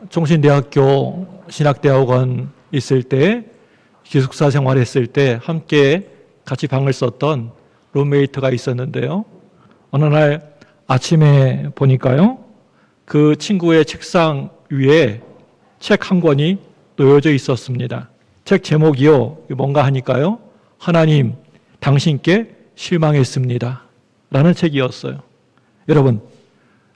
종신대학교 신학대학원 있을 때 기숙사 생활했을 때 함께 같이 방을 썼던 룸메이트가 있었는데요. 어느 날 아침에 보니까요, 그 친구의 책상 위에 책 한 권이 놓여져 있었습니다. 책 제목이요, 뭔가 하니까요, 하나님, 당신께 실망했습니다 라는 책이었어요. 여러분,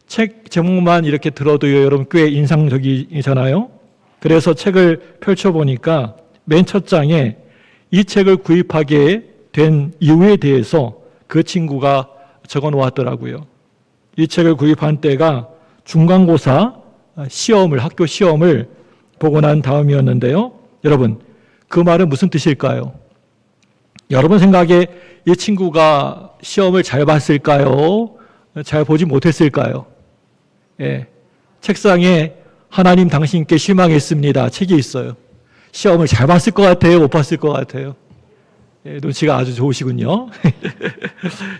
책 제목만 이렇게 들어도요, 여러분 꽤 인상적이잖아요. 그래서 책을 펼쳐보니까 맨 첫 장에 이 책을 구입하게 된 이유에 대해서 그 친구가 적어 놓았더라고요. 이 책을 구입한 때가 중간고사 학교 시험을 보고 난 다음이었는데요. 여러분, 그 말은 무슨 뜻일까요? 여러분 생각에 이 친구가 시험을 잘 봤을까요? 잘 보지 못했을까요? 예, 책상에 하나님 당신께 실망했습니다 책이 있어요. 시험을 잘 봤을 것 같아요? 못 봤을 것 같아요? 예, 눈치가 아주 좋으시군요.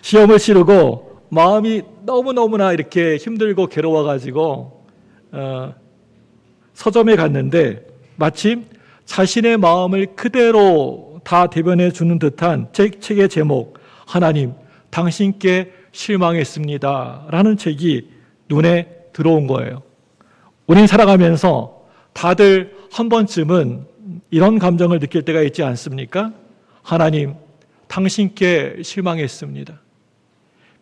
시험을 치르고 마음이 너무너무나 이렇게 힘들고 괴로워가지고 서점에 갔는데 마침 자신의 마음을 그대로 다 대변해 주는 듯한 책의 제목, 하나님, 당신께 실망했습니다 라는 책이 눈에 들어온 거예요. 우린 살아가면서 다들 한 번쯤은 이런 감정을 느낄 때가 있지 않습니까? 하나님, 당신께 실망했습니다.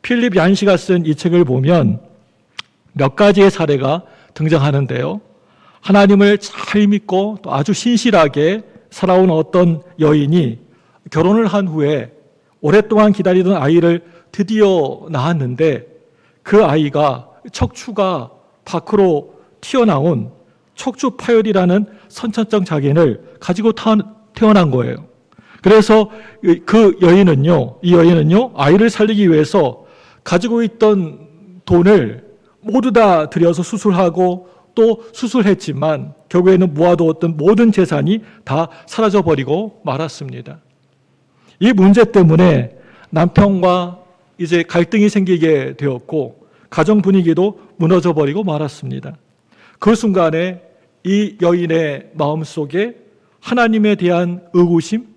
필립 얀시가 쓴 이 책을 보면 몇 가지의 사례가 등장하는데요. 하나님을 잘 믿고 또 아주 신실하게 살아온 어떤 여인이 결혼을 한 후에 오랫동안 기다리던 아이를 드디어 낳았는데 그 아이가 척추가 밖으로 튀어나온 척추 파열이라는 선천적 장애를 가지고 태어난 거예요. 그래서 이 여인은요, 아이를 살리기 위해서 가지고 있던 돈을 모두 다 들여서 수술하고 또 수술했지만 결국에는 모아두었던 모든 재산이 다 사라져버리고 말았습니다. 이 문제 때문에 남편과 이제 갈등이 생기게 되었고 가정 분위기도 무너져버리고 말았습니다. 그 순간에 이 여인의 마음속에 하나님에 대한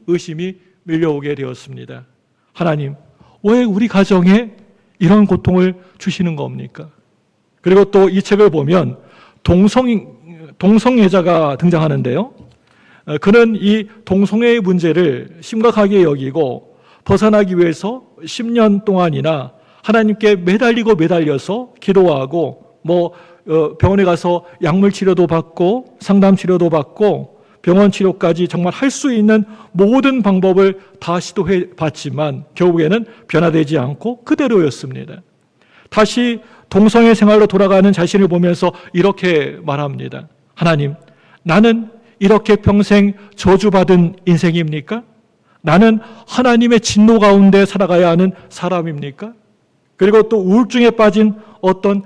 의심이 밀려오게 되었습니다. 하나님, 왜 우리 가정에 이런 고통을 주시는 겁니까? 그리고 또 이 책을 보면 동성애자가 등장하는데요. 그는 이 동성애의 문제를 심각하게 여기고 벗어나기 위해서 10년 동안이나 하나님께 매달려서 기도하고 병원에 가서 약물 치료도 받고 상담 치료도 받고 병원 치료까지 정말 할 수 있는 모든 방법을 다 시도해 봤지만 결국에는 변화되지 않고 그대로였습니다. 다시 동성애 생활로 돌아가는 자신을 보면서 이렇게 말합니다. 하나님, 나는 이렇게 평생 저주받은 인생입니까? 나는 하나님의 진노 가운데 살아가야 하는 사람입니까? 그리고 또 우울증에 빠진 어떤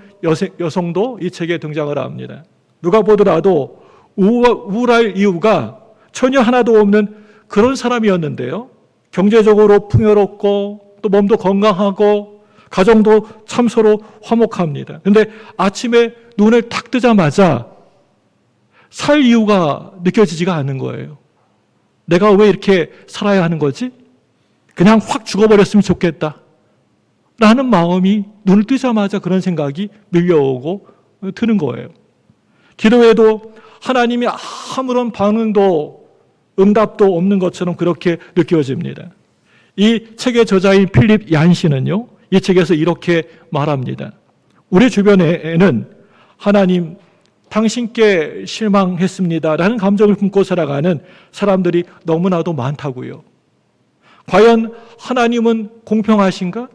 여성도 이 책에 등장을 합니다. 누가 보더라도 우울할 이유가 전혀 하나도 없는 그런 사람이었는데요. 경제적으로 풍요롭고 또 몸도 건강하고 가정도 참 서로 화목합니다. 그런데 아침에 눈을 딱 뜨자마자 살 이유가 느껴지지가 않는 거예요. 내가 왜 이렇게 살아야 하는 거지? 그냥 확 죽어버렸으면 좋겠다 라는 마음이 눈을 뜨자마자 그런 생각이 밀려오고 드는 거예요. 기도해도 하나님이 아무런 반응도 응답도 없는 것처럼 그렇게 느껴집니다. 이 책의 저자인 필립 얀시는요, 이 책에서 이렇게 말합니다. 우리 주변에는 하나님, 당신께 실망했습니다 라는 감정을 품고 살아가는 사람들이 너무나도 많다고요. 과연 하나님은 공평하신가?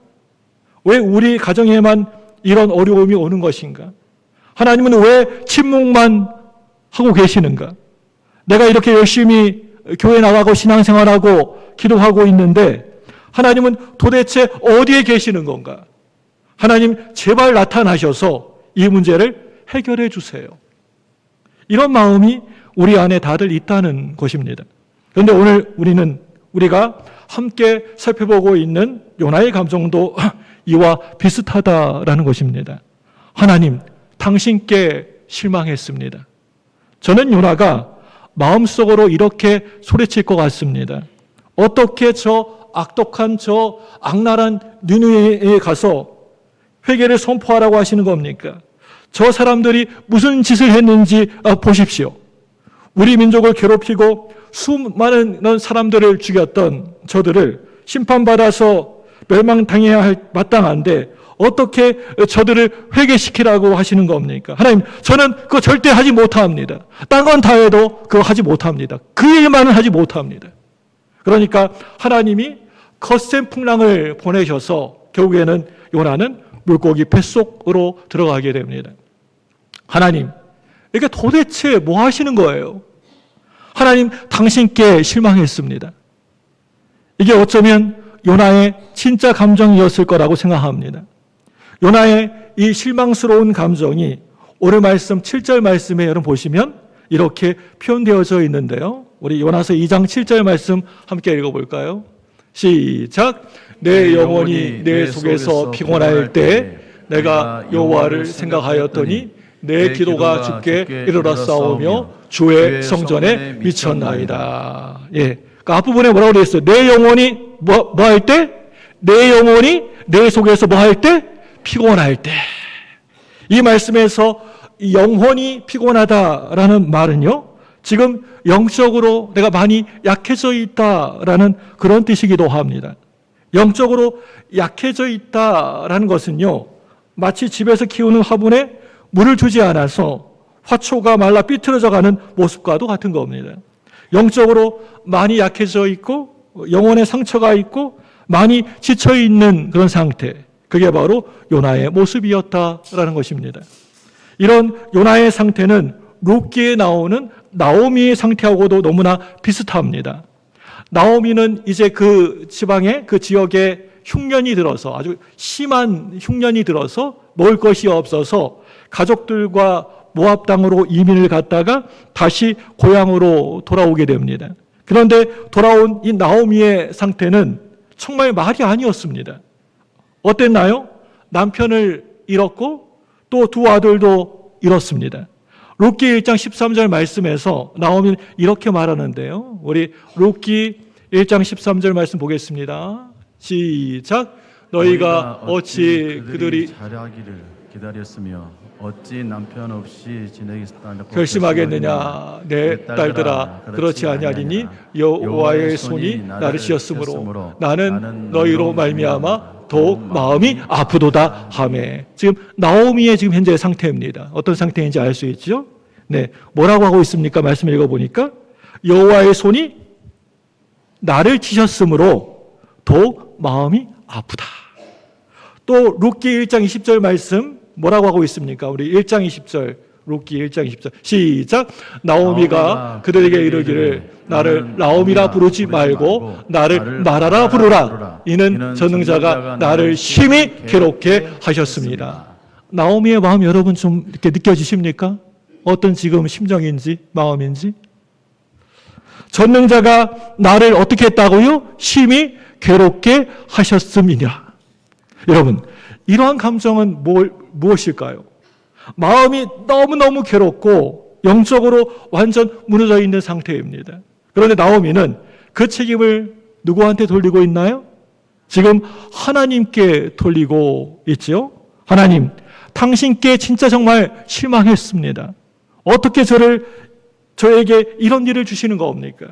왜 우리 가정에만 이런 어려움이 오는 것인가? 하나님은 왜 침묵만 하고 계시는가? 내가 이렇게 열심히 교회 나가고 신앙생활하고 기도하고 있는데 하나님은 도대체 어디에 계시는 건가? 하나님 제발 나타나셔서 이 문제를 해결해 주세요. 이런 마음이 우리 안에 다들 있다는 것입니다. 그런데 오늘 우리가 함께 살펴보고 있는 요나의 감정도 이와 비슷하다라는 것입니다. 하나님, 당신께 실망했습니다. 저는 요나가 마음속으로 이렇게 소리칠 것 같습니다. 어떻게 저 악독한 저 악랄한 니느웨에 가서 회개를 선포하라고 하시는 겁니까? 저 사람들이 무슨 짓을 했는지 보십시오. 우리 민족을 괴롭히고 수많은 사람들을 죽였던 저들을 심판받아서 멸망당해야 할 마땅한데 어떻게 저들을 회개시키라고 하시는 겁니까? 하나님, 저는 그거 절대 하지 못합니다. 딴 건 다 해도 그거 하지 못합니다. 그 일만은 하지 못합니다. 그러니까 하나님이 거센 풍랑을 보내셔서 결국에는 요나는 물고기 뱃속으로 들어가게 됩니다. 하나님, 이게 도대체 뭐 하시는 거예요? 하나님, 당신께 실망했습니다. 이게 어쩌면 요나의 진짜 감정이었을 거라고 생각합니다. 요나의 이 실망스러운 감정이 오늘 말씀 7절 말씀에 여러분 보시면 이렇게 표현되어져 있는데요. 우리 요나서 2장 7절 말씀 함께 읽어볼까요? 시작. 내 영혼이 내 속에서 피곤할 때 내가 여호와를 생각하였더니 내 기도가 주께 이르렀사오며 주의 성전에 미쳤나이다. 예, 그러니까 앞부분에 뭐라고 되어 있어요? 내 영혼이 뭐 할 때? 내 영혼이 내 속에서 뭐 할 때? 피곤할 때. 이 말씀에서 영혼이 피곤하다라는 말은요, 지금 영적으로 내가 많이 약해져 있다라는 그런 뜻이기도 합니다. 영적으로 약해져 있다라는 것은요, 마치 집에서 키우는 화분에 물을 주지 않아서 화초가 말라 삐뚤어져 가는 모습과도 같은 겁니다. 영적으로 많이 약해져 있고 영혼에 상처가 있고 많이 지쳐 있는 그런 상태, 그게 바로 요나의 모습이었다라는 것입니다. 이런 요나의 상태는 룻기에 나오는 나오미의 상태하고도 너무나 비슷합니다. 나오미는 이제 그 지방에 그 지역에 흉년이 들어서 아주 심한 흉년이 들어서 먹을 것이 없어서 가족들과 모압 땅으로 이민을 갔다가 다시 고향으로 돌아오게 됩니다. 그런데 돌아온 이 나오미의 상태는 정말 말이 아니었습니다. 어땠나요? 남편을 잃었고 또 두 아들도 잃었습니다. 룻기 1장 13절 말씀에서 나오미는 이렇게 말하는데요. 우리 룻기 1장 13절 말씀 보겠습니다. 시작. 너희가 어찌 그들이 잘하기를 기다렸으며 어찌 남편 없이 지내겠다고 결심하겠느냐. 내 딸들아, 그렇지 아니하리니 여호와의 손이 나를 씌었으므로 나는 너희로 말미암아 더욱 마음이 아프도다 하매. 지금 나오미의 지금 현재 상태입니다. 어떤 상태인지 알 수 있죠? 네, 뭐라고 하고 있습니까? 말씀 읽어보니까 여호와의 손이 나를 치셨으므로 더욱 마음이 아프다. 또 룻기 1장 20절 말씀 뭐라고 하고 있습니까? 우리 1장 20절, 룻기 1장 20절 시작. 나오미가 그들에게 이르기를 나를 나오미라 부르지 말고 나를 마라라 부르라. 이는 전능자가 나를 심히 괴롭게 하셨습니다. 나오미의 마음 여러분 좀 이렇게 느껴지십니까? 어떤 지금 심정인지 마음인지? 전능자가 나를 어떻게 했다고요? 심히 괴롭게 하셨음이냐. 여러분, 이러한 감정은 무엇일까요? 마음이 너무너무 괴롭고 영적으로 완전 무너져 있는 상태입니다. 그런데 나오미는 그 책임을 누구한테 돌리고 있나요? 지금 하나님께 돌리고 있죠. 하나님, 당신께 진짜 정말 실망했습니다. 어떻게 저에게 이런 일을 주시는 겁니까?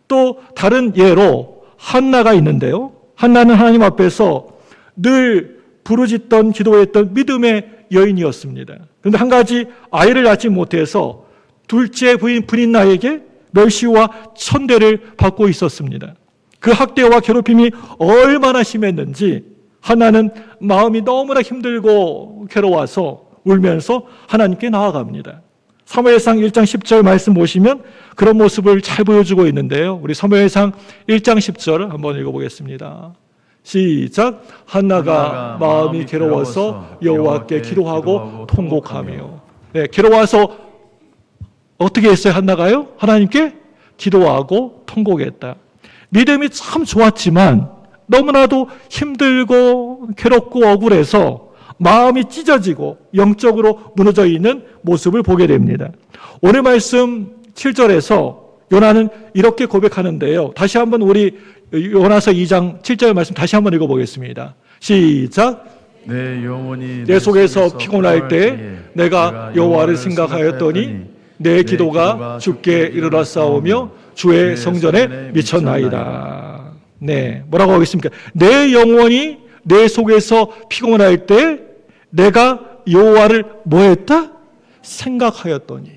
또 다른 예로 한나가 있는데요. 한나는 하나님 앞에서 늘 부르짖던 기도했던 믿음의 여인이었습니다. 그런데 한 가지 아이를 낳지 못해서 둘째 부인 나에게 멸시와 천대를 받고 있었습니다. 그 학대와 괴롭힘이 얼마나 심했는지 한나는 마음이 너무나 힘들고 괴로워서 울면서 하나님께 나아갑니다. 사무엘상 1장 10절 말씀 보시면 그런 모습을 잘 보여주고 있는데요. 우리 사무엘상 1장 10절 한번 읽어보겠습니다. 시작. 한나가 마음이 괴로워서 여호와께 기도하고 통곡하며. 네, 괴로워서 어떻게 했어요? 한나가요? 하나님께 기도하고 통곡했다. 믿음이 참 좋았지만 너무나도 힘들고 괴롭고 억울해서 마음이 찢어지고 영적으로 무너져 있는 모습을 보게 됩니다. 오늘 말씀 7절에서 요나는 이렇게 고백하는데요. 다시 한번 우리 요나서 2장 7절 말씀 다시 한번 읽어보겠습니다. 시작. 내 영혼이 내 속에서 피곤할 때 내가 여호와를 생각하였더니 내 기도가 주께 이르렀사오며 주의 성전에 미쳤나이다. 네, 뭐라고 하겠습니까? 내 영혼이 내 속에서 피곤할 때 내가 여호와를 뭐했다? 생각하였더니,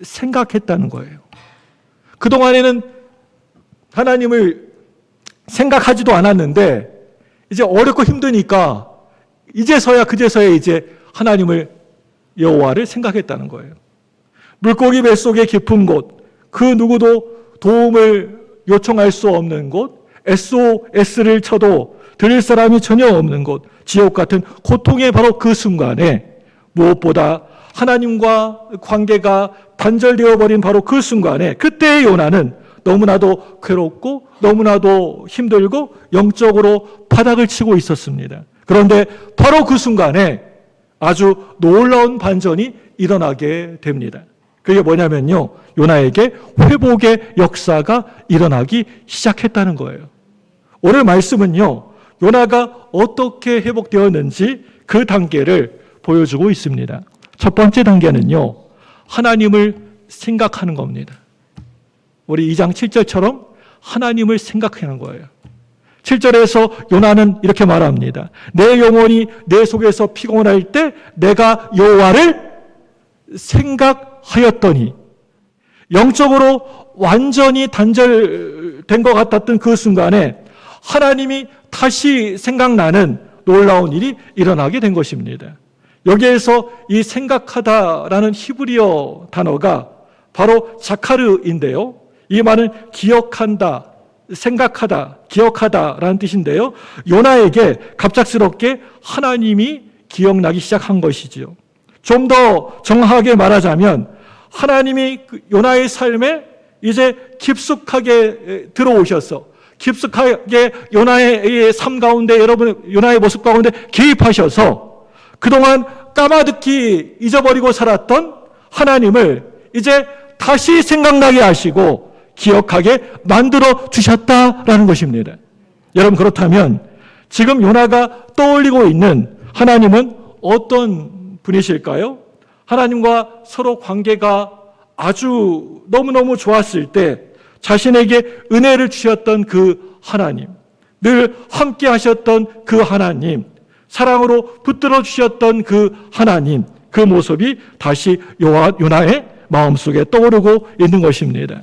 생각했다는 거예요. 그동안에는 하나님을 생각하지도 않았는데 이제 어렵고 힘드니까 이제서야 그제서야 이제 하나님을, 여호와를 생각했다는 거예요. 물고기 뱃속의 깊은 곳, 그 누구도 도움을 요청할 수 없는 곳, SOS를 쳐도 들을 사람이 전혀 없는 곳, 지옥 같은 고통의 바로 그 순간에 무엇보다 하나님과 관계가 단절되어 버린 바로 그 순간에 그때의 요나는 너무나도 괴롭고 너무나도 힘들고 영적으로 바닥을 치고 있었습니다. 그런데 바로 그 순간에 아주 놀라운 반전이 일어나게 됩니다. 그게 뭐냐면요, 요나에게 회복의 역사가 일어나기 시작했다는 거예요. 오늘 말씀은요, 요나가 어떻게 회복되었는지 그 단계를 보여주고 있습니다. 첫 번째 단계는요, 하나님을 생각하는 겁니다. 우리 2장 7절처럼 하나님을 생각하는 거예요. 7절에서 요나는 이렇게 말합니다. 내 영혼이 내 속에서 피곤할 때 내가 여호와를 생각하였더니, 영적으로 완전히 단절된 것 같았던 그 순간에 하나님이 다시 생각나는 놀라운 일이 일어나게 된 것입니다. 여기에서 이 생각하다라는 히브리어 단어가 바로 자카르인데요. 이 말은 기억한다, 생각하다, 기억하다라는 뜻인데요. 요나에게 갑작스럽게 하나님이 기억나기 시작한 것이지요. 좀 더 정확하게 말하자면 하나님이 요나의 삶에 이제 깊숙하게 들어오셔서 깊숙하게 요나의 삶 가운데, 여러분 요나의 모습 가운데 개입하셔서 그동안 까마득히 잊어버리고 살았던 하나님을 이제 다시 생각나게 하시고 기억하게 만들어 주셨다라는 것입니다. 여러분, 그렇다면 지금 요나가 떠올리고 있는 하나님은 어떤 분이실까요? 하나님과 서로 관계가 아주 너무너무 좋았을 때 자신에게 은혜를 주셨던 그 하나님, 늘 함께 하셨던 그 하나님, 사랑으로 붙들어 주셨던 그 하나님, 그 모습이 다시 요나의 마음속에 떠오르고 있는 것입니다.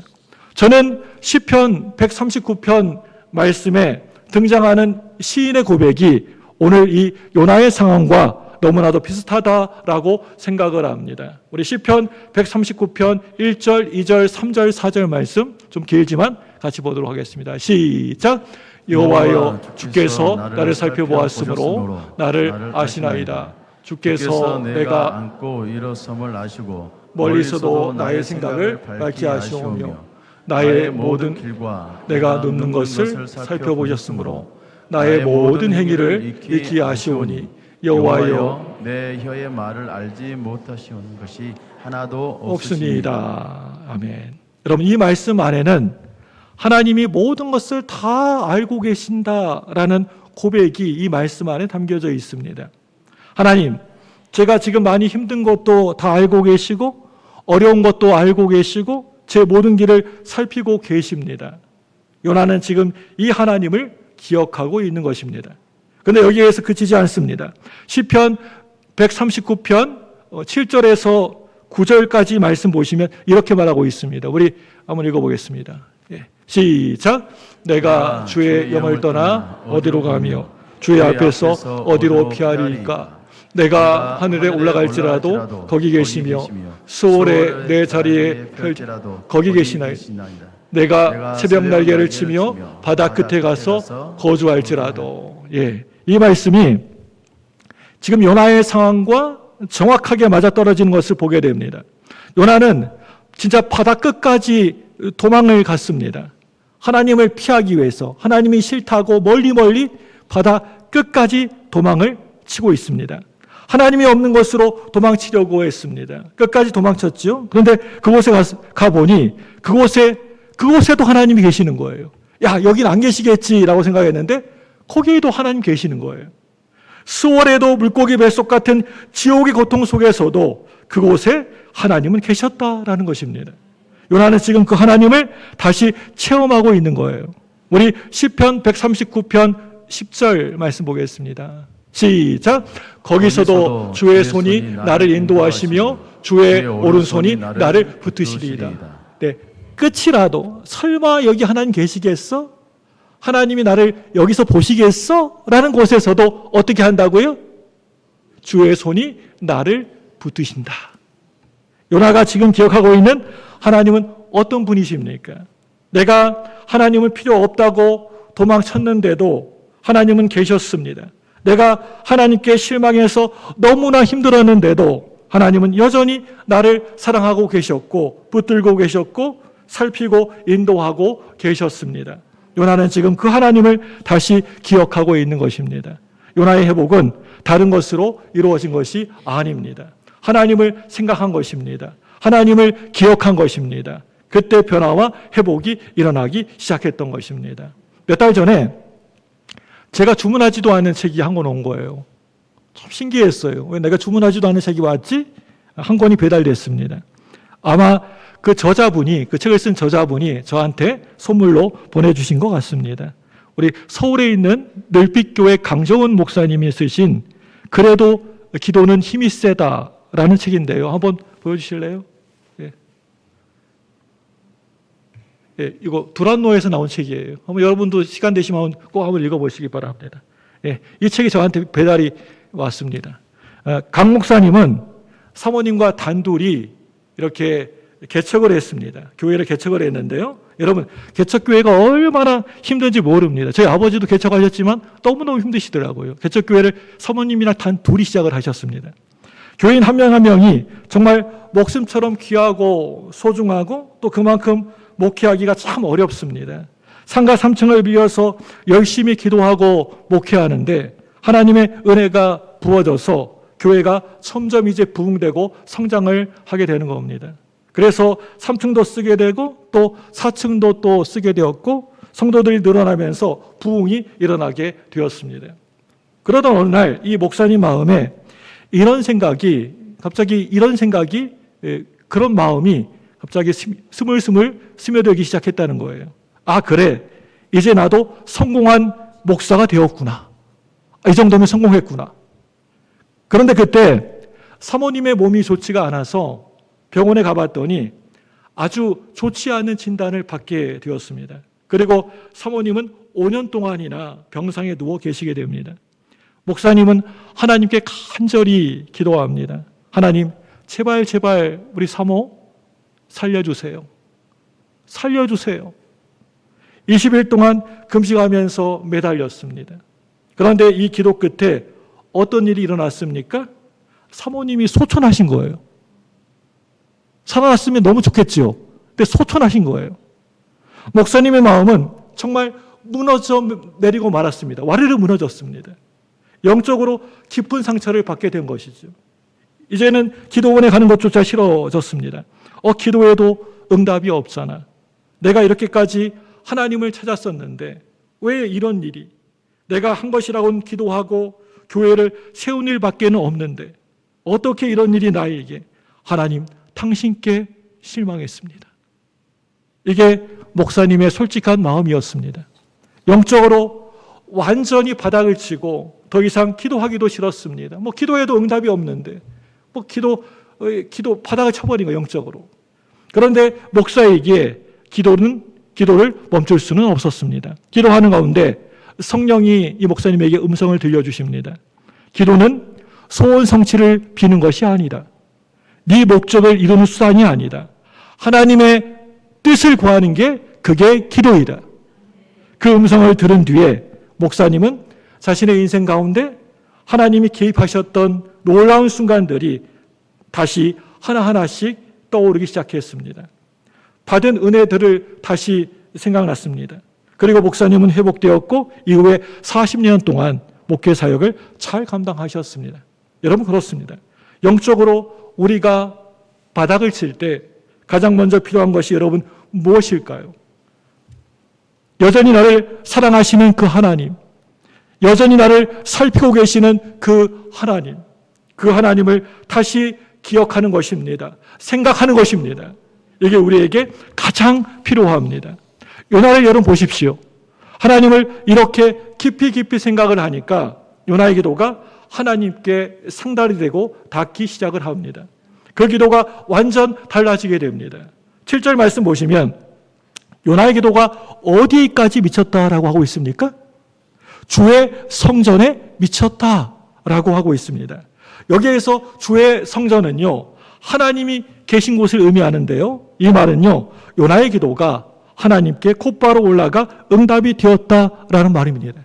저는 시편 139편 말씀에 등장하는 시인의 고백이 오늘 이 요나의 상황과 너무나도 비슷하다라고 생각을 합니다. 우리 시편 139편 1절, 2절, 3절, 4절 말씀 좀 길지만 같이 보도록 하겠습니다. 시작. 여호와여, 주께서 나를 살펴보았으므로 나를 아시나이다. 주께서 내가 안고 일어섬을 아시고 멀리서도 나의 생각을 밝히 아시오며 나의 모든 길과 내가 눕는 것을 살펴보셨으므로 나의 모든 행위를 익히 아시오니 여호와여, 내 혀의 말을 알지 못하시는 것이 하나도 없으니이다. 아멘. 여러분, 이 말씀 안에는 하나님이 모든 것을 다 알고 계신다라는 고백이 이 말씀 안에 담겨져 있습니다. 하나님, 제가 지금 많이 힘든 것도 다 알고 계시고 어려운 것도 알고 계시고 제 모든 길을 살피고 계십니다. 요나는 지금 이 하나님을 기억하고 있는 것입니다. 그런데 여기에서 그치지 않습니다. 시편 139편 7절에서 9절까지 말씀 보시면 이렇게 말하고 있습니다. 우리 한번 읽어보겠습니다. 시작. 내가 주의 영을 떠나 어디로 가며 주의 앞에서 어디로 피하리까? 내가 하늘에 올라갈지라도 거기 계시며 수월에 내 자리에 거기 계시나이다. 내가 새벽 날개를 치며 바다 끝에 가서 거주할지라도. 이 말씀이 지금 요나의 상황과 정확하게 맞아떨어지는 것을 보게 됩니다. 요나는 진짜 바다 끝까지 도망을 갔습니다. 하나님을 피하기 위해서 하나님이 싫다고 멀리 바다 끝까지 도망을 치고 있습니다. 하나님이 없는 곳으로 도망치려고 했습니다. 끝까지 도망쳤죠. 그런데 그곳에 가보니 그곳에도 하나님이 계시는 거예요. 야, 여긴 안 계시겠지라고 생각했는데 거기에도 하나님 계시는 거예요. 수월에도 물고기 뱃속 같은 지옥의 고통 속에서도 그곳에 하나님은 계셨다라는 것입니다. 요나는 지금 그 하나님을 다시 체험하고 있는 거예요. 우리 시편 139편 10절 말씀 보겠습니다. 시작. 거기서도 주의 손이 나를 인도하시며 주의 오른손이 나를 붙드시리이다. 네, 끝이라도 설마 여기 하나님 계시겠어? 하나님이 나를 여기서 보시겠어? 라는 곳에서도 어떻게 한다고요? 주의 손이 나를 붙드신다. 요나가 지금 기억하고 있는 하나님은 어떤 분이십니까? 내가 하나님을 필요 없다고 도망쳤는데도 하나님은 계셨습니다. 내가 하나님께 실망해서 너무나 힘들었는데도 하나님은 여전히 나를 사랑하고 계셨고 붙들고 계셨고 살피고 인도하고 계셨습니다. 요나는 지금 그 하나님을 다시 기억하고 있는 것입니다. 요나의 회복은 다른 것으로 이루어진 것이 아닙니다. 하나님을 생각한 것입니다. 하나님을 기억한 것입니다. 그때 변화와 회복이 일어나기 시작했던 것입니다. 몇 달 전에 제가 주문하지도 않은 책이 한 권 온 거예요. 참 신기했어요. 왜 내가 주문하지도 않은 책이 왔지? 한 권이 배달됐습니다. 아마 그 책을 쓴 저자분이 저한테 선물로 보내주신 것 같습니다. 우리 서울에 있는 늘빛교회 강정훈 목사님이 쓰신 그래도 기도는 힘이 세다라는 책인데요. 한번 보여주실래요? 예, 이거 두란노에서 나온 책이에요. 한번 여러분도 시간 되시면 꼭 한번 읽어보시기 바랍니다. 예, 이 책이 저한테 배달이 왔습니다. 강 목사님은 사모님과 단둘이 이렇게 개척을 했습니다. 교회를 개척을 했는데요. 여러분, 개척교회가 얼마나 힘든지 모릅니다. 저희 아버지도 개척하셨지만 너무너무 힘드시더라고요. 개척교회를 사모님이랑 단둘이 시작을 하셨습니다. 교인 한 명 한 명이 정말 목숨처럼 귀하고 소중하고 또 그만큼 목회하기가 참 어렵습니다. 상가 3층을 비워서 열심히 기도하고 목회하는데 하나님의 은혜가 부어져서 교회가 점점 이제 부흥되고 성장을 하게 되는 겁니다. 그래서 3층도 쓰게 되고 또 4층도 또 쓰게 되었고 성도들이 늘어나면서 부흥이 일어나게 되었습니다. 그러던 어느 날 이 목사님 마음에 그런 마음이 갑자기 스물스물 스며들기 시작했다는 거예요. 아, 그래. 이제 나도 성공한 목사가 되었구나. 이 정도면 성공했구나. 그런데 그때 사모님의 몸이 좋지가 않아서 병원에 가봤더니 아주 좋지 않은 진단을 받게 되었습니다. 그리고 사모님은 5년 동안이나 병상에 누워 계시게 됩니다. 목사님은 하나님께 간절히 기도합니다. 하나님, 제발 우리 사모 살려주세요. 살려주세요. 20일 동안 금식하면서 매달렸습니다. 그런데 이 기도 끝에 어떤 일이 일어났습니까? 사모님이 소천하신 거예요. 살아났으면 너무 좋겠지요. 근데 소천하신 거예요. 목사님의 마음은 정말 무너져 내리고 말았습니다. 와르르 무너졌습니다. 영적으로 깊은 상처를 받게 된 것이죠. 이제는 기도원에 가는 것조차 싫어졌습니다. 기도해도 응답이 없잖아. 내가 이렇게까지 하나님을 찾았었는데 왜 이런 일이? 내가 한 것이라고는 기도하고 교회를 세운 일밖에는 없는데 어떻게 이런 일이 나에게? 하나님, 당신께 실망했습니다. 이게 목사님의 솔직한 마음이었습니다. 영적으로 완전히 바닥을 치고 더 이상 기도하기도 싫었습니다. 기도해도 응답이 없는데 기도 바닥을 쳐버린 거예요, 영적으로. 그런데 목사에게 기도를 멈출 수는 없었습니다. 기도하는 가운데 성령이 이 목사님에게 음성을 들려주십니다. 기도는 소원 성취를 비는 것이 아니다. 네 목적을 이루는 수단이 아니다. 하나님의 뜻을 구하는 게 그게 기도이다. 그 음성을 들은 뒤에 목사님은 자신의 인생 가운데 하나님이 개입하셨던 놀라운 순간들이 다시 하나하나씩 떠오르기 시작했습니다. 받은 은혜들을 다시 생각났습니다. 그리고 목사님은 회복되었고 이후에 40년 동안 목회 사역을 잘 감당하셨습니다. 여러분 그렇습니다. 영적으로 우리가 바닥을 칠 때 가장 먼저 필요한 것이 여러분 무엇일까요? 여전히 나를 사랑하시는 그 하나님, 여전히 나를 살피고 계시는 그 하나님, 그 하나님을 다시 기억하는 것입니다. 생각하는 것입니다. 이게 우리에게 가장 필요합니다. 요나를 여러분 보십시오. 하나님을 이렇게 깊이 생각을 하니까 요나의 기도가 하나님께 상달이 되고 닿기 시작을 합니다. 그 기도가 완전 달라지게 됩니다. 7절 말씀 보시면 요나의 기도가 어디까지 미쳤다라고 하고 있습니까? 주의 성전에 미쳤다라고 하고 있습니다. 여기에서 주의 성전은요, 하나님이 계신 곳을 의미하는데요. 이 말은요, 요나의 기도가 하나님께 곧바로 올라가 응답이 되었다라는 말입니다.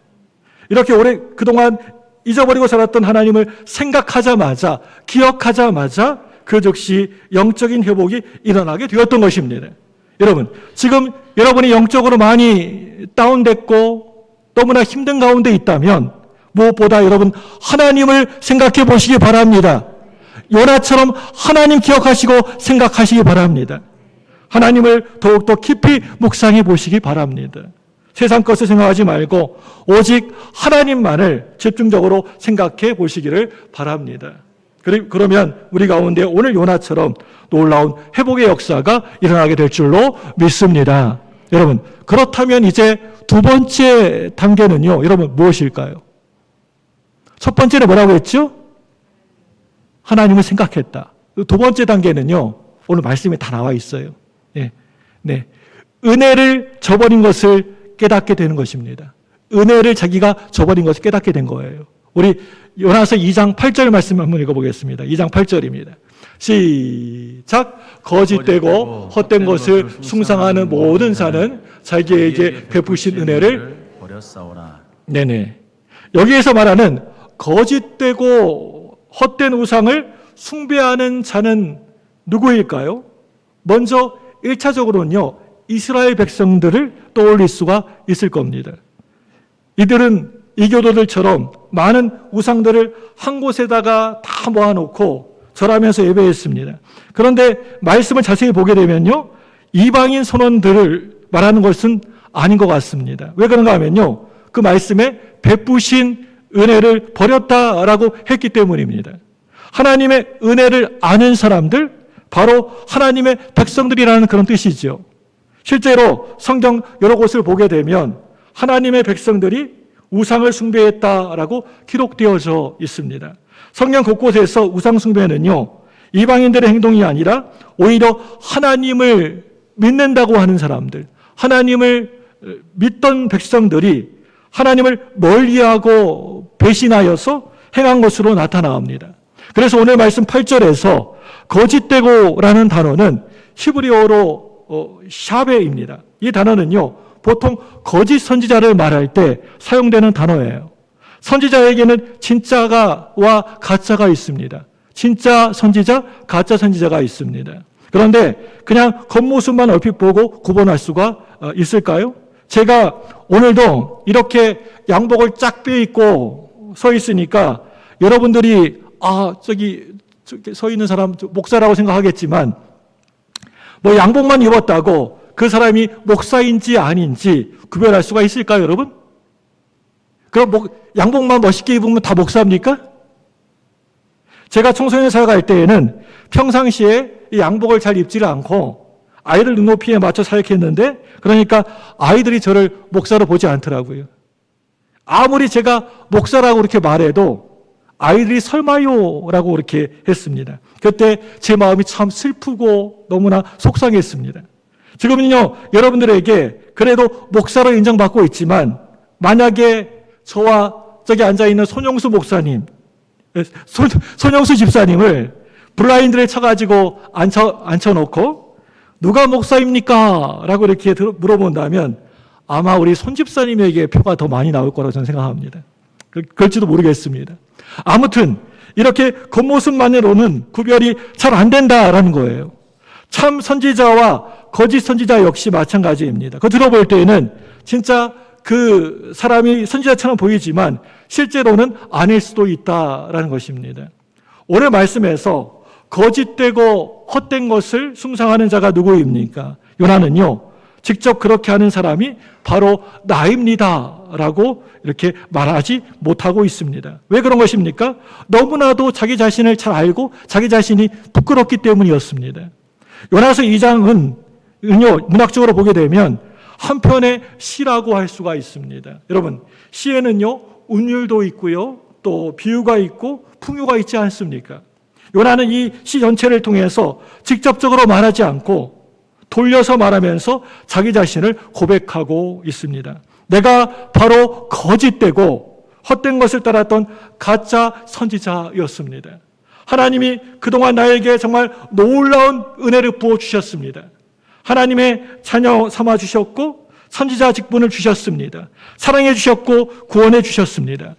이렇게 그동안 잊어버리고 살았던 하나님을 생각하자마자, 기억하자마자 그 즉시 영적인 회복이 일어나게 되었던 것입니다. 여러분, 지금 여러분이 영적으로 많이 다운됐고 너무나 힘든 가운데 있다면 무엇보다 여러분 하나님을 생각해 보시기 바랍니다. 요나처럼 하나님 기억하시고 생각하시기 바랍니다. 하나님을 더욱더 깊이 묵상해 보시기 바랍니다. 세상 것을 생각하지 말고 오직 하나님만을 집중적으로 생각해 보시기를 바랍니다. 그러면 우리 가운데 오늘 요나처럼 놀라운 회복의 역사가 일어나게 될 줄로 믿습니다. 여러분, 그렇다면 이제 두 번째 단계는요, 여러분 무엇일까요? 첫 번째는 뭐라고 했죠? 하나님을 생각했다. 두 번째 단계는요, 오늘 말씀에 다 나와 있어요. 네. 은혜를 저버린 것을 깨닫게 되는 것입니다. 은혜를 자기가 저버린 것을 깨닫게 된 거예요. 우리 요나서 2장 8절 말씀 한번 읽어보겠습니다. 2장 8절입니다. 시작. 거짓되고 헛된 것을 숭상하는 모든 자는 자기에게 베푸신 은혜를 버렸사오나. 네네. 여기에서 말하는 거짓되고 헛된 우상을 숭배하는 자는 누구일까요? 먼저 1차적으로는요, 이스라엘 백성들을 떠올릴 수가 있을 겁니다. 이들은 이교도들처럼 많은 우상들을 한 곳에다가 다 모아놓고 절하면서 예배했습니다. 그런데 말씀을 자세히 보게 되면요, 이방인 선원들을 말하는 것은 아닌 것 같습니다. 왜 그런가 하면요, 그 말씀에 베푸신 은혜를 버렸다라고 했기 때문입니다. 하나님의 은혜를 아는 사람들, 바로 하나님의 백성들이라는 그런 뜻이죠. 실제로 성경 여러 곳을 보게 되면 하나님의 백성들이 우상을 숭배했다라고 기록되어져 있습니다. 성경 곳곳에서 우상 숭배는요, 이방인들의 행동이 아니라 오히려 하나님을 믿는다고 하는 사람들, 하나님을 믿던 백성들이 하나님을 멀리하고 배신하여서 행한 것으로 나타나옵니다. 그래서 오늘 말씀 8절에서 거짓되고라는 단어는 히브리어로 샤베입니다. 이 단어는요, 보통 거짓 선지자를 말할 때 사용되는 단어예요. 선지자에게는 진짜가와 가짜가 있습니다. 진짜 선지자, 가짜 선지자가 있습니다. 그런데 그냥 겉모습만 얼핏 보고 구분할 수가 있을까요? 제가 오늘도 이렇게 양복을 쫙 빼입고 서 있으니까 여러분들이 저기 서 있는 사람 목사라고 생각하겠지만 뭐 양복만 입었다고 그 사람이 목사인지 아닌지 구별할 수가 있을까요, 여러분? 그럼 양복만 멋있게 입으면 다 목사입니까? 제가 청소년 사역할 때에는 평상시에 이 양복을 잘 입지를 않고 아이들 눈높이에 맞춰 사역했는데, 그러니까 아이들이 저를 목사로 보지 않더라고요. 아무리 제가 목사라고 그렇게 말해도 아이들이 설마요라고 그렇게 했습니다. 그때 제 마음이 참 슬프고 너무나 속상했습니다. 지금은요, 여러분들에게 그래도 목사로 인정받고 있지만 만약에 저와 저기 앉아있는 손영수 목사님, 손영수 집사님을 블라인드를 쳐가지고 앉혀놓고 누가 목사입니까? 라고 이렇게 물어본다면 아마 우리 손 집사님에게 표가 더 많이 나올 거라고 저는 생각합니다. 그럴지도 모르겠습니다. 아무튼 이렇게 겉모습만으로는 구별이 잘 안 된다라는 거예요. 참 선지자와 거짓 선지자 역시 마찬가지입니다. 그 들어볼 때에는 진짜 그 사람이 선지자처럼 보이지만 실제로는 아닐 수도 있다라는 것입니다. 오늘 말씀에서 거짓되고 헛된 것을 숭상하는 자가 누구입니까? 요나는요, 직접 그렇게 하는 사람이 바로 나입니다 라고 이렇게 말하지 못하고 있습니다. 왜 그런 것입니까? 너무나도 자기 자신을 잘 알고 자기 자신이 부끄럽기 때문이었습니다. 요나서 2장은요, 문학적으로 보게 되면 한편의 시라고 할 수가 있습니다. 여러분, 시에는요, 운율도 있고요, 또 비유가 있고 풍요가 있지 않습니까? 요나는 이 시 전체를 통해서 직접적으로 말하지 않고 돌려서 말하면서 자기 자신을 고백하고 있습니다. 내가 바로 거짓되고 헛된 것을 따랐던 가짜 선지자였습니다. 하나님이 그동안 나에게 정말 놀라운 은혜를 부어주셨습니다. 하나님의 자녀 삼아주셨고 선지자 직분을 주셨습니다. 사랑해 주셨고 구원해 주셨습니다.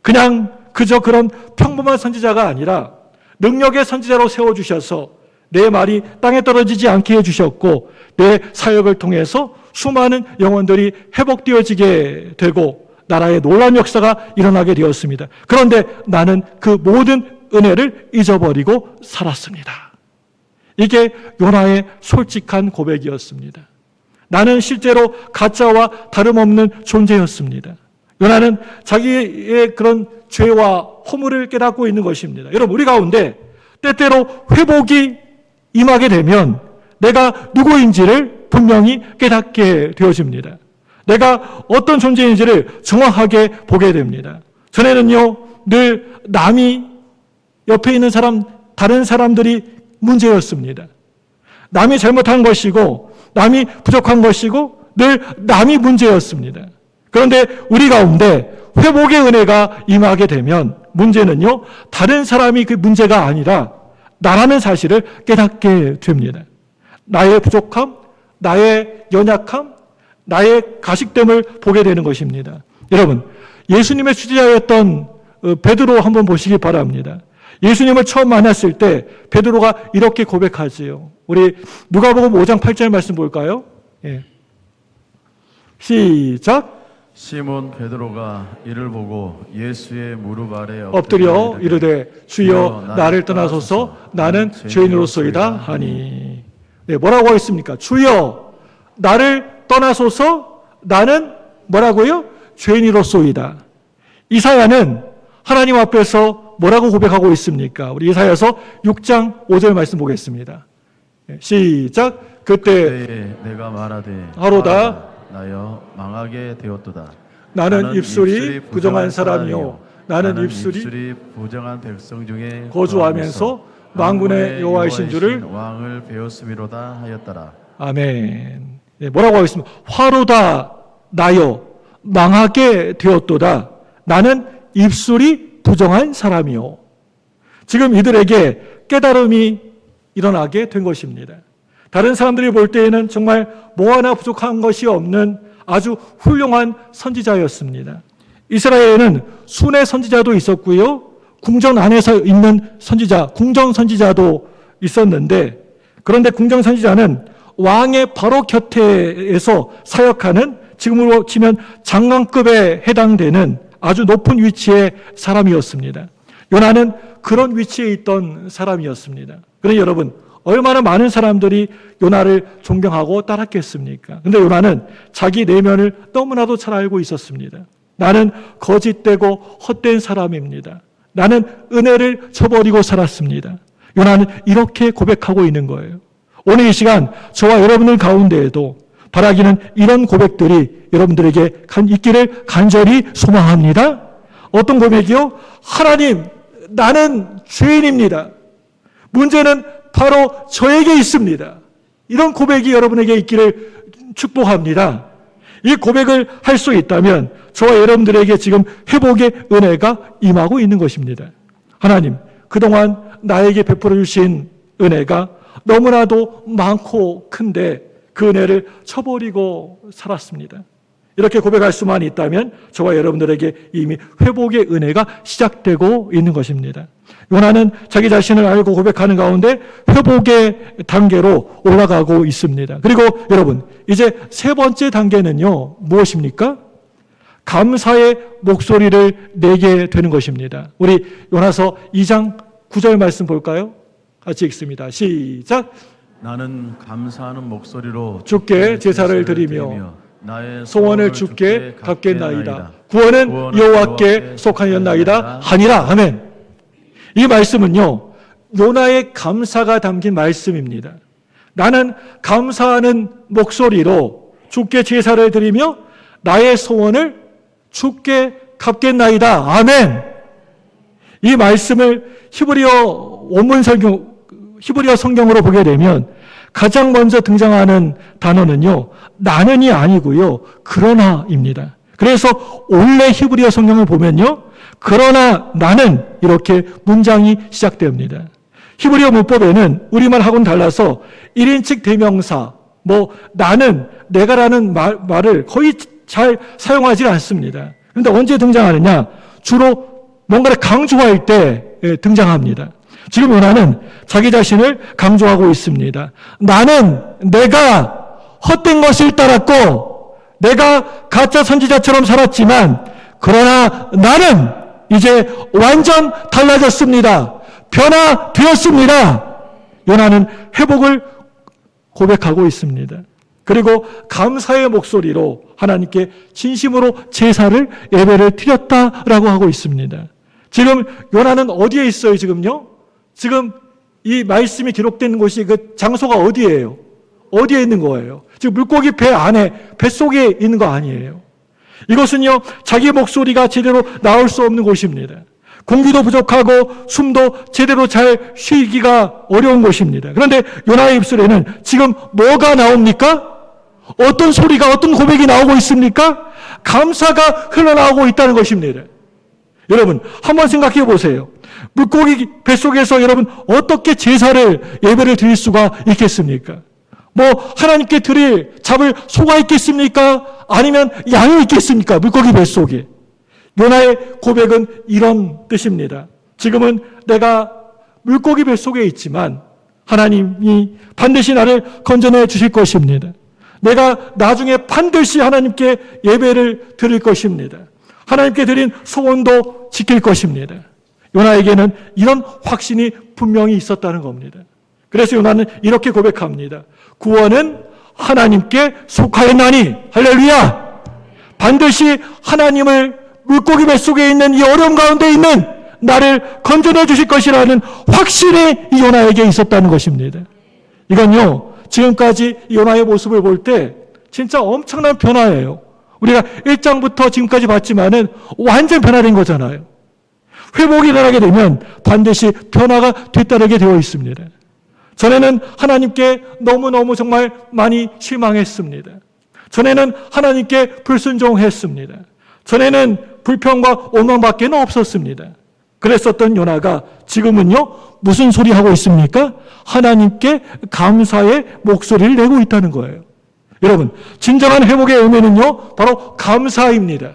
그냥 그저 그런 평범한 선지자가 아니라 능력의 선지자로 세워주셔서 내 말이 땅에 떨어지지 않게 해주셨고 내 사역을 통해서 수많은 영혼들이 회복되어지게 되고 나라의 놀라운 역사가 일어나게 되었습니다. 그런데 나는 그 모든 은혜를 잊어버리고 살았습니다. 이게 요나의 솔직한 고백이었습니다. 나는 실제로 가짜와 다름없는 존재였습니다. 요나는 자기의 그런 죄와 허물을 깨닫고 있는 것입니다. 여러분, 우리 가운데 때때로 회복이 임하게 되면 내가 누구인지를 분명히 깨닫게 되어집니다. 내가 어떤 존재인지를 정확하게 보게 됩니다. 전에는요, 늘 남이 옆에 있는 사람, 다른 사람들이 문제였습니다. 남이 잘못한 것이고 남이 부족한 것이고 늘 남이 문제였습니다. 그런데 우리 가운데 회복의 은혜가 임하게 되면 문제는요, 다른 사람이 그 문제가 아니라 나라는 사실을 깨닫게 됩니다. 나의 부족함, 나의 연약함, 나의 가식됨을 보게 되는 것입니다. 여러분, 예수님의 수제자였던 베드로 한번 보시기 바랍니다. 예수님을 처음 만났을 때 베드로가 이렇게 고백하지요. 우리 누가복음 5장 8절 말씀 볼까요? 예. 시작. 시몬 베드로가 이를 보고 예수의 무릎 아래 엎드려 이르되 주여 나를 떠나소서 나는 죄인으로소이다 하니. 네, 뭐라고 했습니까? 주여 나를 떠나소서 나는 뭐라고요? 죄인으로소이다. 이사야는 하나님 앞에서 뭐라고 고백하고 있습니까? 우리 이사야서 6장 5절 말씀 보겠습니다. 시작. 그때 내가 말하되 하로다 나여 망하게 되었도다. 나는 입술이 부정한 사람이요 나는 입술이 부정한 백성 중에 거주하면서 만군의 여호와이신 줄을 왕을 배웠음이로다 하였더라. 아멘. 네, 뭐라고 하겠습니까? 화로다 나여 망하게 되었도다. 나는 입술이 부정한 사람이요. 지금 이들에게 깨달음이 일어나게 된 것입니다. 다른 사람들이 볼 때에는 정말 뭐 하나 부족한 것이 없는 아주 훌륭한 선지자였습니다. 이스라엘에는 순회 선지자도 있었고요. 궁전 안에서 있는 선지자, 궁정 선지자도 있었는데, 그런데 궁정 선지자는 왕의 바로 곁에서 사역하는, 지금으로 치면 장관급에 해당되는 아주 높은 위치의 사람이었습니다. 요나는 그런 위치에 있던 사람이었습니다. 그런데 여러분, 얼마나 많은 사람들이 요나를 존경하고 따랐겠습니까? 근데 요나는 자기 내면을 너무나도 잘 알고 있었습니다. 나는 거짓되고 헛된 사람입니다. 나는 은혜를 저버리고 살았습니다. 요나는 이렇게 고백하고 있는 거예요. 오늘 이 시간 저와 여러분들 가운데에도 바라기는 이런 고백들이 여러분들에게 있기를 간절히 소망합니다. 어떤 고백이요? 하나님, 나는 죄인입니다. 문제는 바로 저에게 있습니다. 이런 고백이 여러분에게 있기를 축복합니다. 이 고백을 할 수 있다면 저와 여러분들에게 지금 회복의 은혜가 임하고 있는 것입니다. 하나님, 그동안 나에게 베풀어 주신 은혜가 너무나도 많고 큰데 그 은혜를 쳐버리고 살았습니다. 이렇게 고백할 수만 있다면 저와 여러분들에게 이미 회복의 은혜가 시작되고 있는 것입니다. 요나는 자기 자신을 알고 고백하는 가운데 회복의 단계로 올라가고 있습니다. 그리고 여러분, 이제 세 번째 단계는요, 무엇입니까? 감사의 목소리를 내게 되는 것입니다. 우리 요나서 2장 9절 말씀 볼까요? 같이 읽습니다. 시작. 나는 감사하는 목소리로 주께 제사를 드리며 나의 소원을 주께 갚겠나이다. 구원은 여호와께 속하였나이다 하니라. 아멘. 이 말씀은요, 요나의 감사가 담긴 말씀입니다. 나는 감사하는 목소리로 주께 제사를 드리며 나의 소원을 주께 갚겠나이다. 아멘. 이 말씀을 히브리어 원문 설교, 히브리어 성경으로 보게 되면 가장 먼저 등장하는 단어는요, 나는이 아니고요, 그러나입니다. 그래서 원래 히브리어 성경을 보면요, 그러나 나는 이렇게 문장이 시작됩니다. 히브리어 문법에는 우리말하고는 달라서 1인칭 대명사, 나는, 내가라는 말을 거의 잘 사용하지 않습니다. 그런데 언제 등장하느냐? 주로 뭔가를 강조할 때 등장합니다. 지금 요나는 자기 자신을 강조하고 있습니다. 나는 내가 헛된 것을 따랐고 내가 가짜 선지자처럼 살았지만 그러나 나는 이제 완전 달라졌습니다. 변화되었습니다. 요나는 회복을 고백하고 있습니다. 그리고 감사의 목소리로 하나님께 진심으로 제사를 예배를 드렸다라고 하고 있습니다. 지금 요나는 어디에 있어요, 지금요? 지금 이 말씀이 기록된 곳이 그 장소가 어디예요? 어디에 있는 거예요? 지금 물고기 배 안에, 뱃속에 있는 거 아니에요. 이것은요, 자기 목소리가 제대로 나올 수 없는 곳입니다. 공기도 부족하고 숨도 제대로 잘 쉬기가 어려운 곳입니다. 그런데 요나의 입술에는 지금 뭐가 나옵니까? 어떤 소리가, 어떤 고백이 나오고 있습니까? 감사가 흘러나오고 있다는 것입니다. 여러분, 한번 생각해 보세요. 물고기 뱃속에서 여러분 어떻게 제사를, 예배를 드릴 수가 있겠습니까? 하나님께 잡을 소가 있겠습니까? 아니면 양이 있겠습니까? 물고기 뱃속에. 요나의 고백은 이런 뜻입니다. 지금은 내가 물고기 뱃속에 있지만 하나님이 반드시 나를 건져내 주실 것입니다. 내가 나중에 반드시 하나님께 예배를 드릴 것입니다. 하나님께 드린 소원도 지킬 것입니다. 요나에게는 이런 확신이 분명히 있었다는 겁니다. 그래서 요나는 이렇게 고백합니다. 구원은 하나님께 속하였나니, 할렐루야! 반드시 하나님을 물고기 뱃속에 있는 이 어려움 가운데 있는 나를 건져내 주실 것이라는 확신이 이 요나에게 있었다는 것입니다. 이건요, 지금까지 요나의 모습을 볼 때 진짜 엄청난 변화예요. 우리가 1장부터 지금까지 봤지만은 완전 변화된 거잖아요. 회복이 일어나게 되면 반드시 변화가 뒤따르게 되어 있습니다. 전에는 하나님께 너무너무 정말 많이 실망했습니다. 전에는 하나님께 불순종했습니다. 전에는 불평과 원망밖에 없었습니다. 그랬었던 요나가 지금은요, 무슨 소리 하고 있습니까? 하나님께 감사의 목소리를 내고 있다는 거예요. 여러분, 진정한 회복의 의미는요, 바로 감사입니다.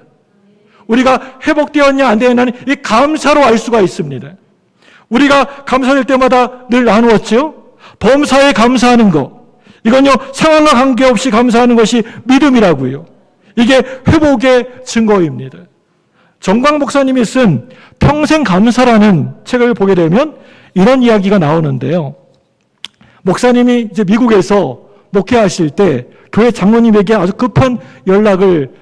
우리가 회복되었냐 안 되었냐는 이 감사로 알 수가 있습니다. 우리가 감사될 때마다 늘 나누었죠? 범사에 감사하는 것. 이건요, 상황과 관계없이 감사하는 것이 믿음이라고요. 이게 회복의 증거입니다. 정광 목사님이 쓴 평생 감사라는 책을 보게 되면 이런 이야기가 나오는데요. 목사님이 이제 미국에서 목회하실 때 교회 장로님에게 아주 급한 연락을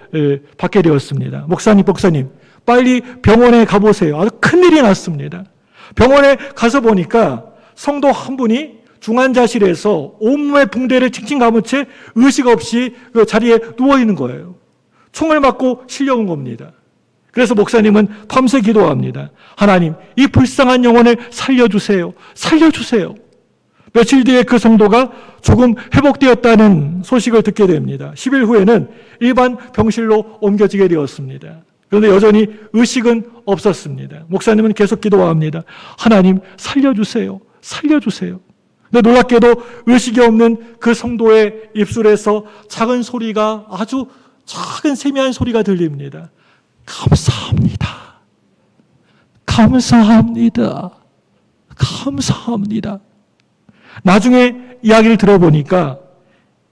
받게 되었습니다. 목사님, 빨리 병원에 가보세요. 아주 큰일이 났습니다. 병원에 가서 보니까 성도 한 분이 중환자실에서 온몸에 붕대를 칭칭 감은 채 의식 없이 그 자리에 누워있는 거예요. 총을 맞고 실려온 겁니다. 그래서 목사님은 밤새 기도합니다. 하나님, 이 불쌍한 영혼을 살려주세요. 살려주세요. 며칠 뒤에 그 성도가 조금 회복되었다는 소식을 듣게 됩니다. 10일 후에는 일반 병실로 옮겨지게 되었습니다. 그런데 여전히 의식은 없었습니다. 목사님은 계속 기도합니다. 하나님, 살려주세요. 살려주세요. 근데 놀랍게도 의식이 없는 그 성도의 입술에서 작은 소리가, 아주 작은 세미한 소리가 들립니다. 감사합니다. 감사합니다. 감사합니다. 나중에 이야기를 들어보니까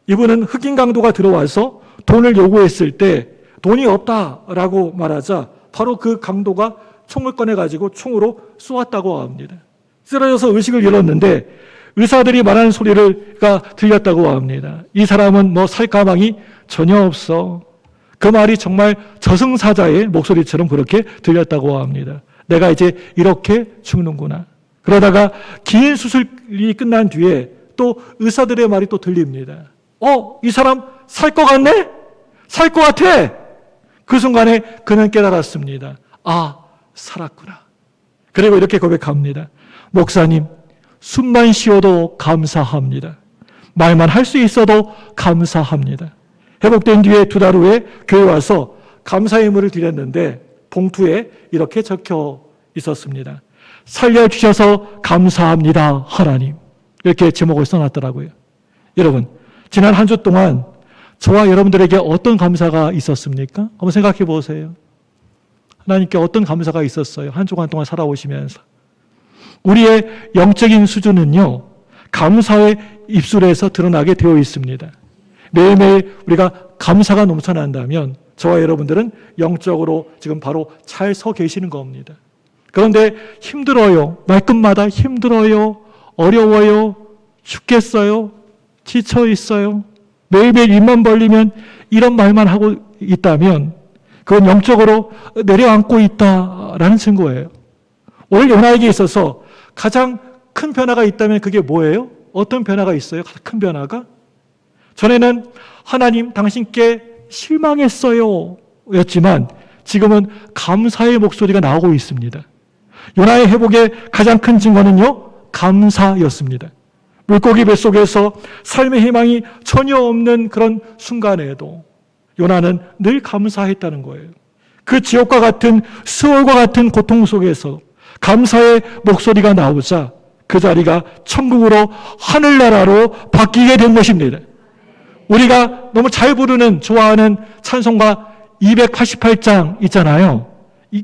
이분은 흑인 강도가 들어와서 돈을 요구했을 때 돈이 없다라고 말하자 바로 그 강도가 총을 꺼내가지고 총으로 쏘았다고 합니다. 쓰러져서 의식을 잃었는데 의사들이 말하는 소리가 들렸다고 합니다. 이 사람은 뭐 살 가망이 전혀 없어. 그 말이 정말 저승사자의 목소리처럼 그렇게 들렸다고 합니다. 내가 이제 이렇게 죽는구나. 그러다가 긴 수술이 끝난 뒤에 또 의사들의 말이 또 들립니다. 이 사람 살 것 같네? 살 것 같아! 그 순간에 그는 깨달았습니다. 살았구나. 그리고 이렇게 고백합니다. 목사님, 숨만 쉬어도 감사합니다. 말만 할 수 있어도 감사합니다. 회복된 뒤에 2달 후에 교회 와서 감사의 예물을 드렸는데 봉투에 이렇게 적혀 있었습니다. 살려주셔서 감사합니다, 하나님. 이렇게 제목을 써놨더라고요. 여러분, 지난 한 주 동안 저와 여러분들에게 어떤 감사가 있었습니까? 한번 생각해 보세요. 하나님께 어떤 감사가 있었어요? 한 주간 동안 살아오시면서. 우리의 영적인 수준은요, 감사의 입술에서 드러나게 되어 있습니다. 매일매일 우리가 감사가 넘쳐난다면 저와 여러분들은 영적으로 지금 바로 잘 서 계시는 겁니다. 그런데 힘들어요. 말끝마다 힘들어요. 어려워요. 죽겠어요. 지쳐 있어요. 매일매일 입만 벌리면 이런 말만 하고 있다면 그건 영적으로 내려앉고 있다라는 증거예요. 오늘 요나에게 있어서 가장 큰 변화가 있다면 그게 뭐예요? 어떤 변화가 있어요? 가장 큰 변화가? 전에는 하나님 당신께 실망했어요 였지만 지금은 감사의 목소리가 나오고 있습니다. 요나의 회복의 가장 큰 증거는요, 감사였습니다. 물고기 뱃속에서 삶의 희망이 전혀 없는 그런 순간에도 요나는 늘 감사했다는 거예요. 그 지옥과 같은 수월과 같은 고통 속에서 감사의 목소리가 나오자 그 자리가 천국으로 하늘나라로 바뀌게 된 것입니다. 우리가 너무 잘 부르는 좋아하는 찬송가 288장 있잖아요.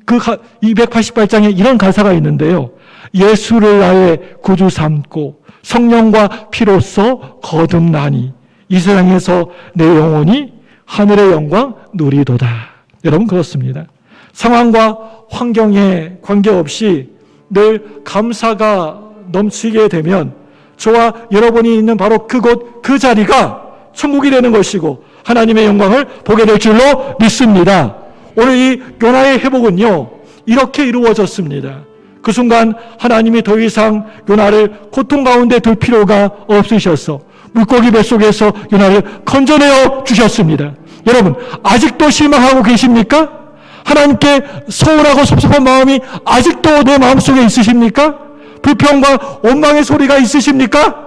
그 288장에 이런 가사가 있는데요. 예수를 나의 구주 삼고 성령과 피로써 거듭나니 이 세상에서 내 영혼이 하늘의 영광 누리도다. 여러분 그렇습니다. 상황과 환경에 관계없이 늘 감사가 넘치게 되면 저와 여러분이 있는 바로 그곳 그 자리가 천국이 되는 것이고 하나님의 영광을 보게 될 줄로 믿습니다. 오늘 이 요나의 회복은요 이렇게 이루어졌습니다. 그 순간 하나님이 더 이상 요나를 고통 가운데 둘 필요가 없으셔서 물고기 뱃속에서 요나를 건져내어 주셨습니다. 여러분 아직도 실망하고 계십니까? 하나님께 서운하고 섭섭한 마음이 아직도 내 마음속에 있으십니까? 불평과 원망의 소리가 있으십니까?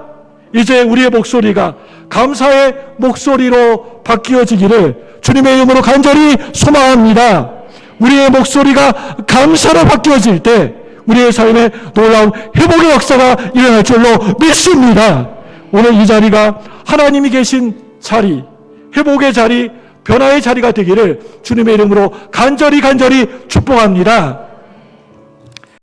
이제 우리의 목소리가 감사의 목소리로 바뀌어지기를 주님의 이름으로 간절히 소망합니다. 우리의 목소리가 감사로 바뀌어질 때 우리의 삶에 놀라운 회복의 역사가 일어날 줄로 믿습니다. 오늘 이 자리가 하나님이 계신 자리, 회복의 자리, 변화의 자리가 되기를 주님의 이름으로 간절히 축복합니다.